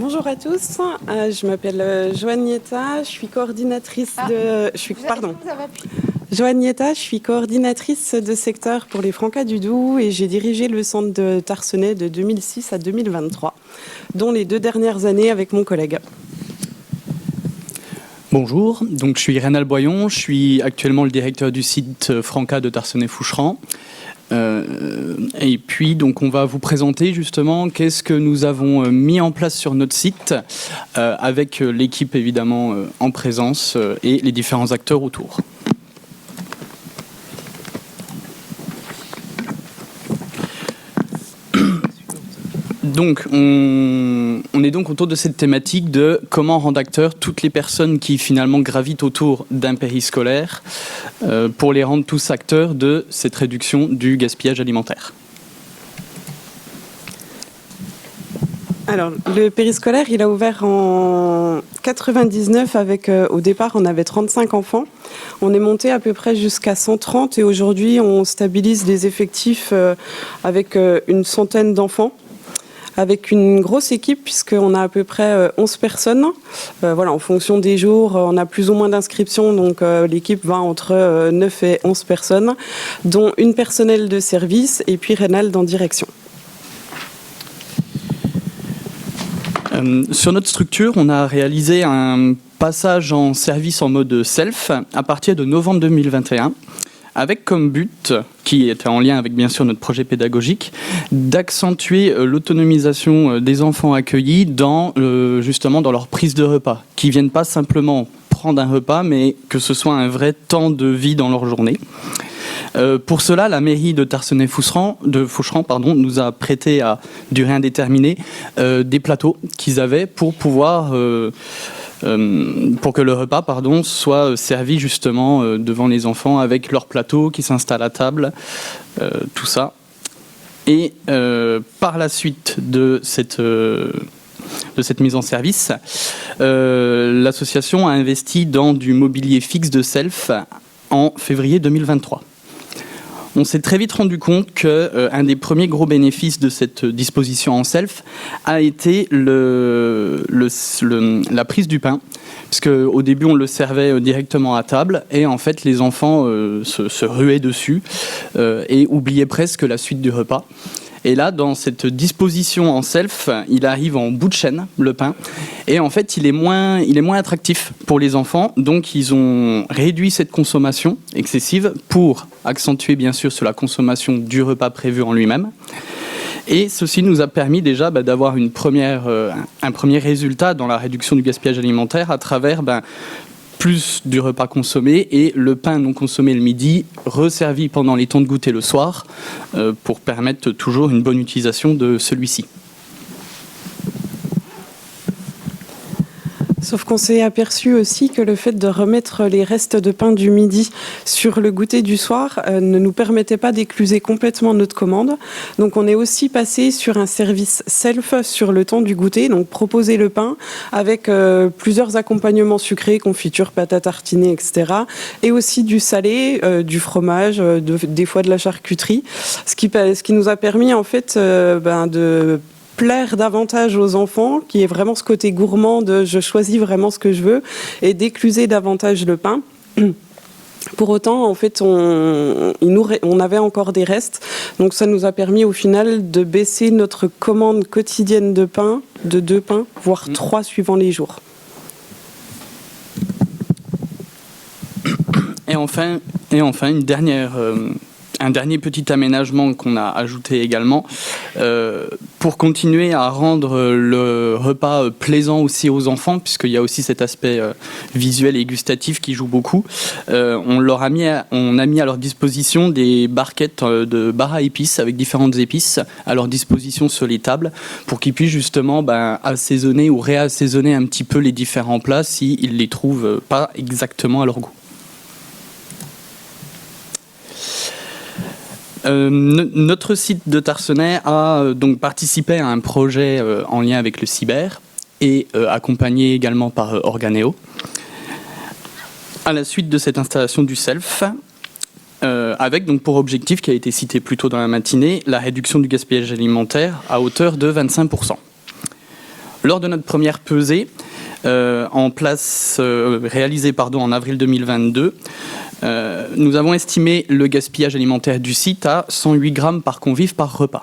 Bonjour à tous, je m'appelle Joanne Nieta, je suis coordinatrice Joanne Nieta, je suis coordinatrice de secteur pour les Francas du Doubs et j'ai dirigé le centre de Tarsenais de 2006 à 2023, dont les 2 dernières années avec mon collègue. Bonjour, donc je suis Rénal Boyon, je suis actuellement le directeur du site Franca de Tarsenais-Foucheran. Et puis donc on va vous présenter justement qu'est-ce que nous avons mis en place sur notre site avec l'équipe évidemment en présence et les différents acteurs autour. Donc, on est donc autour de cette thématique de comment rendre acteurs toutes les personnes qui finalement gravitent autour d'un périscolaire pour les rendre tous acteurs de cette réduction du gaspillage alimentaire. Alors, le périscolaire, il a ouvert en 99 avec, au départ, on avait 35 enfants. On est monté à peu près jusqu'à 130 et aujourd'hui, on stabilise les effectifs avec une centaine d'enfants. Avec une grosse équipe puisqu'on a à peu près 11 personnes. Voilà, en fonction des jours, on a plus ou moins d'inscriptions, donc l'équipe va entre 9 et 11 personnes, dont une personnelle de service et puis Rénal en direction. Sur notre structure, on a réalisé un passage en service en mode self à partir de novembre 2021. Avec comme but, qui était en lien avec bien sûr notre projet pédagogique, d'accentuer l'autonomisation des enfants accueillis justement dans leur prise de repas, qui ne viennent pas simplement prendre un repas, mais que ce soit un vrai temps de vie dans leur journée. Pour cela, la mairie de Tarsenais-Foucheran nous a prêté à durée indéterminée des plateaux qu'ils avaient pour pouvoir... pour que le repas soit servi justement devant les enfants avec leur plateau qui s'installe à table, tout ça. Et par la suite de cette mise en service, l'association a investi dans du mobilier fixe de self en février 2023. On s'est très vite rendu compte qu'un des premiers gros bénéfices de cette disposition en self a été la prise du pain, puisque au début on le servait directement à table et en fait les enfants se ruaient dessus et oubliaient presque la suite du repas. Et là, dans cette disposition en self, il arrive en bout de chaîne, le pain. Et en fait, il est moins attractif pour les enfants. Donc, ils ont réduit cette consommation excessive pour accentuer, bien sûr, sur la consommation du repas prévu en lui-même. Et ceci nous a permis déjà d'avoir un premier résultat dans la réduction du gaspillage alimentaire à travers plus du repas consommé et le pain non consommé le midi, resservi pendant les temps de goûter le soir, pour permettre toujours une bonne utilisation de celui-ci. Sauf qu'on s'est aperçu aussi que le fait de remettre les restes de pain du midi sur le goûter du soir ne nous permettait pas d'écluser complètement notre commande. Donc on est aussi passé sur un service self sur le temps du goûter, donc proposer le pain avec plusieurs accompagnements sucrés, confitures, pâte à tartiner, etc. Et aussi du salé, du fromage, des fois de la charcuterie, ce qui nous a permis en fait de plaire davantage aux enfants, qui est vraiment ce côté gourmand de je choisis vraiment ce que je veux, et d'écluser davantage le pain. Pour autant, en fait, on avait encore des restes, donc ça nous a permis au final de baisser notre commande quotidienne de pain de 2 pains, voire 3 suivant les jours. Et enfin un dernier petit aménagement qu'on a ajouté également pour continuer à rendre le repas plaisant aussi aux enfants, puisqu'il y a aussi cet aspect visuel et gustatif qui joue beaucoup. On a mis à leur disposition des barquettes de bar à épices avec différentes épices à leur disposition sur les tables pour qu'ils puissent justement assaisonner ou réassaisonner un petit peu les différents plats s'ils ne les trouvent pas exactement à leur goût. Notre site de Tarsenais a donc participé à un projet en lien avec le cyber et accompagné également par Organéo. À la suite de cette installation du self, avec donc pour objectif, qui a été cité plus tôt dans la matinée, la réduction du gaspillage alimentaire à hauteur de 25%. Lors de notre première pesée, réalisée en avril 2022, nous avons estimé le gaspillage alimentaire du site à 108 grammes par convive par repas.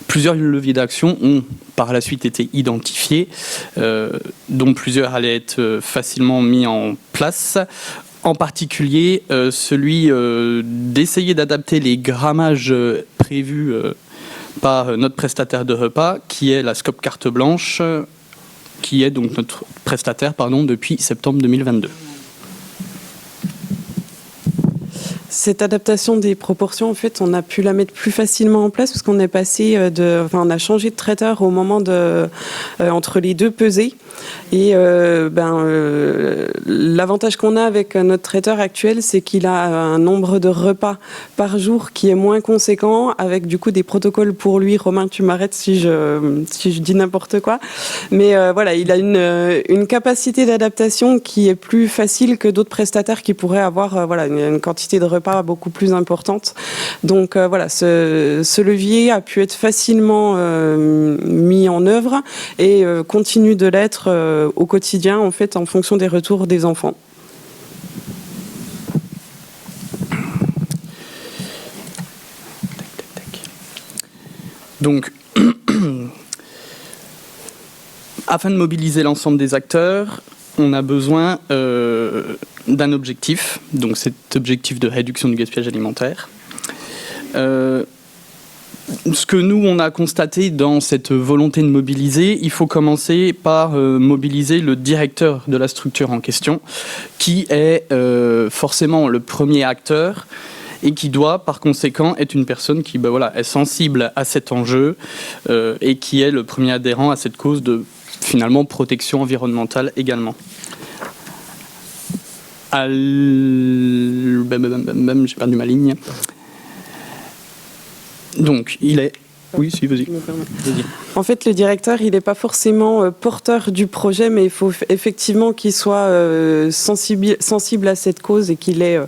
Plusieurs leviers d'action ont par la suite été identifiés, dont plusieurs allaient être facilement mis en place. En particulier, celui d'essayer d'adapter les grammages prévus par notre prestataire de repas, qui est la Scope Carte Blanche, qui est donc notre prestataire depuis septembre 2022. Cette adaptation des proportions, en fait, on a pu la mettre plus facilement en place parce qu'on est passé on a changé de traiteur au moment entre les deux pesées. Et l'avantage qu'on a avec notre traiteur actuel, c'est qu'il a un nombre de repas par jour qui est moins conséquent, avec du coup des protocoles pour lui. Romain, tu m'arrêtes si je dis n'importe quoi. Mais il a une capacité d'adaptation qui est plus facile que d'autres prestataires qui pourraient avoir une quantité de repas beaucoup plus importante. Donc ce levier a pu être facilement mis en œuvre et continue de l'être au quotidien, en fait, en fonction des retours des enfants. Donc, afin de mobiliser l'ensemble des acteurs, on a besoin d'un objectif, donc cet objectif de réduction du gaspillage alimentaire. Ce que nous, on a constaté dans cette volonté de mobiliser, il faut commencer par mobiliser le directeur de la structure en question, qui est forcément le premier acteur et qui doit, par conséquent, être une personne qui est sensible à cet enjeu et qui est le premier adhérent à cette cause de, finalement, protection environnementale également. J'ai perdu ma ligne. Donc, il est... Oui, si, vas-y. En fait, le directeur, il n'est pas forcément porteur du projet, mais il faut effectivement qu'il soit sensible à cette cause et qu'il ait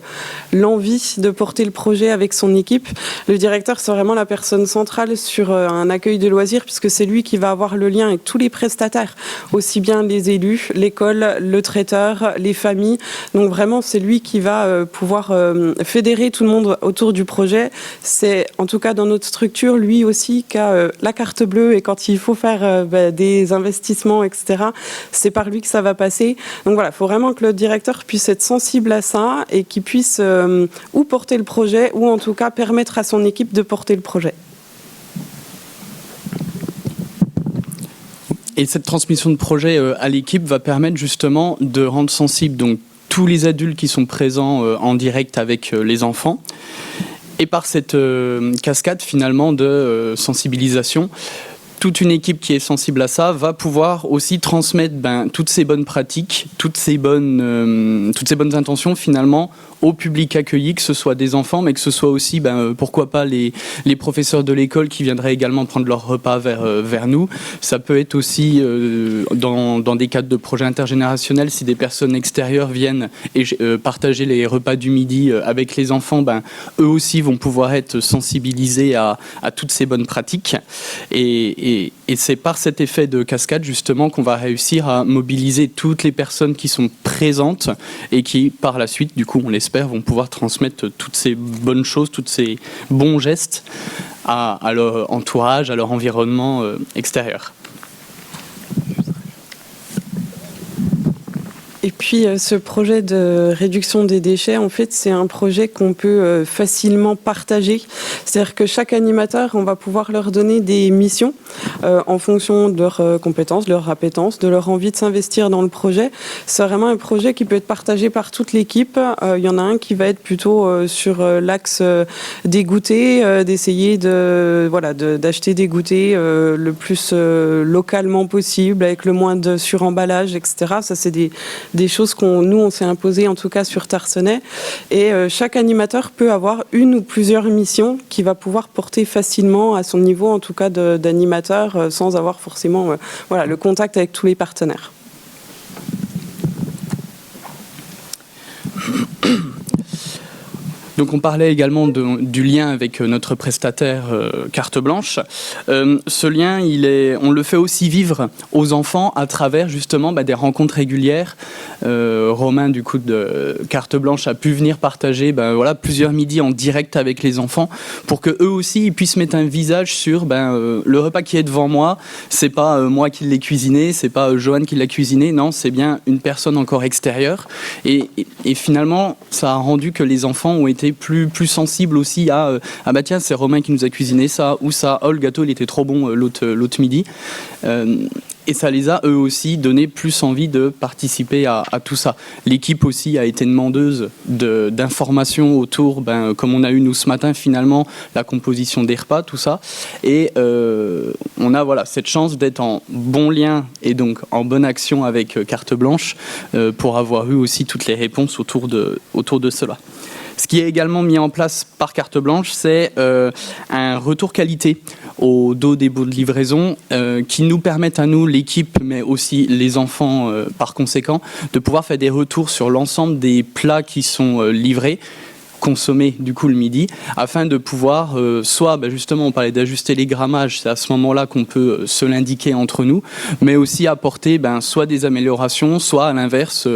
l'envie de porter le projet avec son équipe. Le directeur, c'est vraiment la personne centrale sur un accueil de loisirs, puisque c'est lui qui va avoir le lien avec tous les prestataires, aussi bien les élus, l'école, le traiteur, les familles. Donc vraiment, c'est lui qui va pouvoir fédérer tout le monde autour du projet. C'est, en tout cas dans notre structure, lui aussi qui a la carte bleue, et quand il faut faire des investissements, etc., c'est par lui que ça va passer. Donc voilà, il faut vraiment que le directeur puisse être sensible à ça et qu'il puisse ou porter le projet, ou en tout cas permettre à son équipe de porter le projet. Et cette transmission de projet à l'équipe va permettre justement de rendre sensible donc tous les adultes qui sont présents en direct avec les enfants. Et par cette cascade finalement de sensibilisation, toute une équipe qui est sensible à ça va pouvoir aussi transmettre toutes ces bonnes pratiques, toutes ces bonnes intentions finalement au public accueilli, que ce soit des enfants, mais que ce soit aussi, pourquoi pas, les professeurs de l'école qui viendraient également prendre leur repas vers nous. Ça peut être aussi, dans des cadres de projets intergénérationnels, si des personnes extérieures viennent et partager les repas du midi avec les enfants, eux aussi vont pouvoir être sensibilisés à toutes ces bonnes pratiques. Et c'est par cet effet de cascade, justement, qu'on va réussir à mobiliser toutes les personnes qui sont présentes et qui, par la suite, du coup, on l'espère, vont pouvoir transmettre toutes ces bonnes choses, tous ces bons gestes à leur entourage, à leur environnement extérieur. Et puis ce projet de réduction des déchets, en fait, c'est un projet qu'on peut facilement partager. C'est-à-dire que chaque animateur, on va pouvoir leur donner des missions en fonction de leurs compétences, de leurs appétences, de leur envie de s'investir dans le projet. C'est vraiment un projet qui peut être partagé par toute l'équipe. Il y en a un qui va être plutôt sur l'axe des goûters, d'essayer d'acheter des goûters le plus localement possible, avec le moins de suremballage, etc. Ça, c'est des choses on s'est imposé en tout cas sur Tarsenais. Et chaque animateur peut avoir une ou plusieurs missions qu'il va pouvoir porter facilement à son niveau, en tout cas d'animateur, sans avoir forcément le contact avec tous les partenaires. Donc on parlait également du lien avec notre prestataire Carte Blanche. Ce lien, on le fait aussi vivre aux enfants à travers justement des rencontres régulières. Romain du coup de Carte Blanche a pu venir partager plusieurs midis en direct avec les enfants pour que eux aussi ils puissent mettre un visage sur le repas qui est devant moi. C'est pas moi qui l'ai cuisiné, c'est pas Johan qui l'a cuisiné, non, c'est bien une personne encore extérieure. Et finalement, ça a rendu que les enfants ont été plus sensibles aussi à tiens, c'est Romain qui nous a cuisiné ça, ou ça, oh le gâteau il était trop bon l'autre midi. Et ça les a eux aussi donné plus envie de participer à tout ça. L'équipe aussi a été demandeuse d'informations autour, comme on a eu nous ce matin finalement, la composition des repas, tout ça. Et on a cette chance d'être en bon lien et donc en bonne action avec Carte Blanche pour avoir eu aussi toutes les réponses autour de cela. Ce qui est également mis en place par Carte Blanche, c'est un retour qualité au dos des baux de livraison qui nous permettent à nous, l'équipe, mais aussi les enfants par conséquent, de pouvoir faire des retours sur l'ensemble des plats qui sont livrés, consommer du coup le midi, afin de pouvoir soit justement on parlait d'ajuster les grammages, c'est à ce moment-là qu'on peut se l'indiquer entre nous, mais aussi apporter soit des améliorations, soit à l'inverse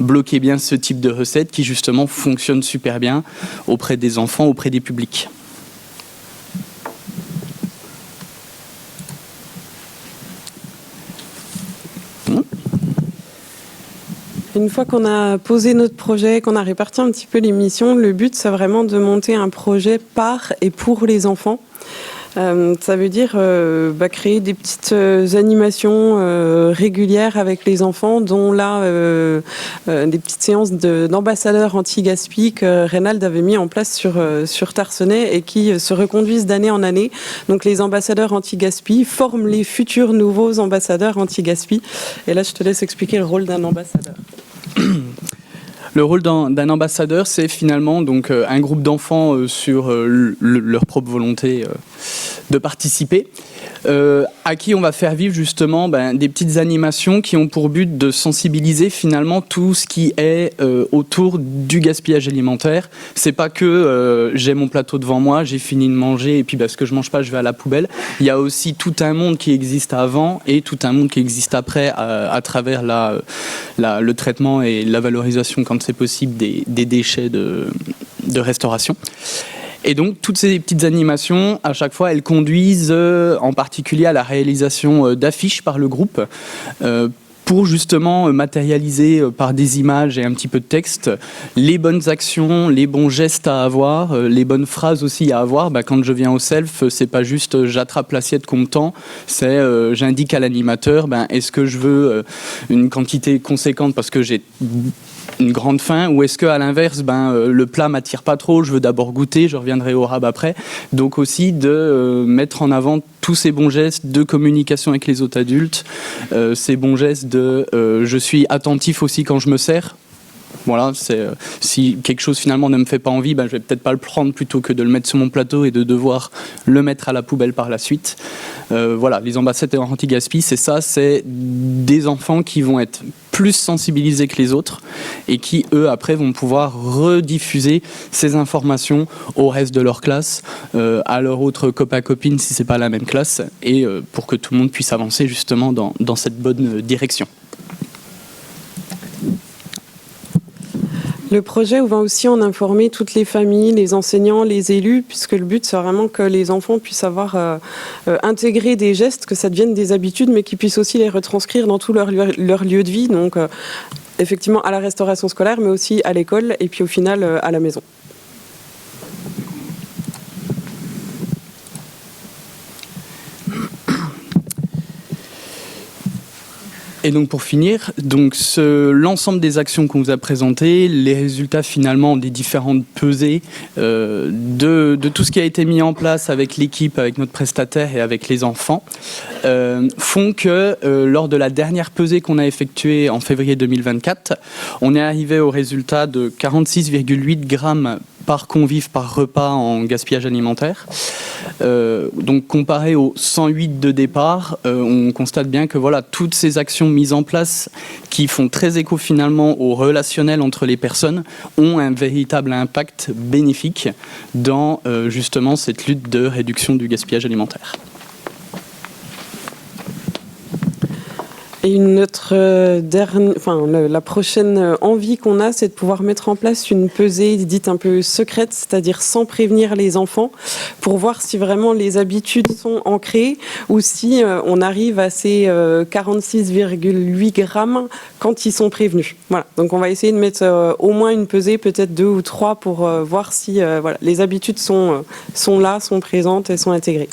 bloquer bien ce type de recette qui justement fonctionne super bien auprès des enfants, auprès des publics. Une fois qu'on a posé notre projet, qu'on a réparti un petit peu les missions, le but, c'est vraiment de monter un projet par et pour les enfants. Ça veut dire créer des petites animations régulières avec les enfants, dont là, des petites séances d'ambassadeurs anti-gaspi que Reynald avait mis en place sur Tarsenais et qui se reconduisent d'année en année. Donc les ambassadeurs anti-gaspi forment les futurs nouveaux ambassadeurs anti-gaspi. Et là, je te laisse expliquer le rôle d'un ambassadeur. Le rôle d'un ambassadeur, c'est finalement donc un groupe d'enfants sur leur propre volonté de participer, à qui on va faire vivre justement des petites animations qui ont pour but de sensibiliser finalement tout ce qui est autour du gaspillage alimentaire. C'est pas que j'ai mon plateau devant moi, j'ai fini de manger et puis ce que je mange pas, je vais à la poubelle. Il y a aussi tout un monde qui existe avant et tout un monde qui existe après à travers le traitement et la valorisation quand c'est possible des déchets de restauration. Et donc, toutes ces petites animations, à chaque fois, elles conduisent en particulier à la réalisation d'affiches par le groupe pour justement matérialiser par des images et un petit peu de texte les bonnes actions, les bons gestes à avoir, les bonnes phrases aussi à avoir. Quand je viens au self, c'est pas juste j'attrape l'assiette qu'on me tend, c'est j'indique à l'animateur est-ce que je veux une quantité conséquente parce que j'ai une grande faim, ou est-ce qu'à l'inverse, le plat m'attire pas trop, je veux d'abord goûter, je reviendrai au rab après. Donc aussi de mettre en avant tous ces bons gestes de communication avec les autres adultes, ces bons gestes de je suis attentif aussi quand je me sers. Voilà, si quelque chose finalement ne me fait pas envie, je vais peut-être pas le prendre plutôt que de le mettre sur mon plateau et de devoir le mettre à la poubelle par la suite. Voilà, les ambassadeurs anti-gaspi, c'est ça, c'est des enfants qui vont être plus sensibilisés que les autres et qui, eux, après, vont pouvoir rediffuser ces informations au reste de leur classe, à leurs autres copains-copines si c'est pas la même classe, et pour que tout le monde puisse avancer justement dans cette bonne direction. Le projet va aussi en informer toutes les familles, les enseignants, les élus, puisque le but, c'est vraiment que les enfants puissent avoir intégré des gestes, que ça devienne des habitudes, mais qu'ils puissent aussi les retranscrire dans tout leur lieu de vie. Donc, effectivement, à la restauration scolaire, mais aussi à l'école, et puis au final, à la maison. Et donc pour finir, l'ensemble des actions qu'on vous a présentées, les résultats finalement des différentes pesées, de tout ce qui a été mis en place avec l'équipe, avec notre prestataire et avec les enfants, font que lors de la dernière pesée qu'on a effectuée en février 2024, on est arrivé au résultat de 46,8 grammes par convive par repas en gaspillage alimentaire. Donc comparé aux 108 de départ, on constate bien que voilà, toutes ces actions mises en place qui font très écho finalement au relationnel entre les personnes ont un véritable impact bénéfique dans justement cette lutte de réduction du gaspillage alimentaire. Et la prochaine envie qu'on a, c'est de pouvoir mettre en place une pesée dite un peu secrète, c'est-à-dire sans prévenir les enfants, pour voir si vraiment les habitudes sont ancrées ou si on arrive à ces 46,8 grammes quand ils sont prévenus. Voilà. Donc on va essayer de mettre au moins une pesée, peut-être 2 ou 3, pour voir si les habitudes sont là, sont présentes et sont intégrées.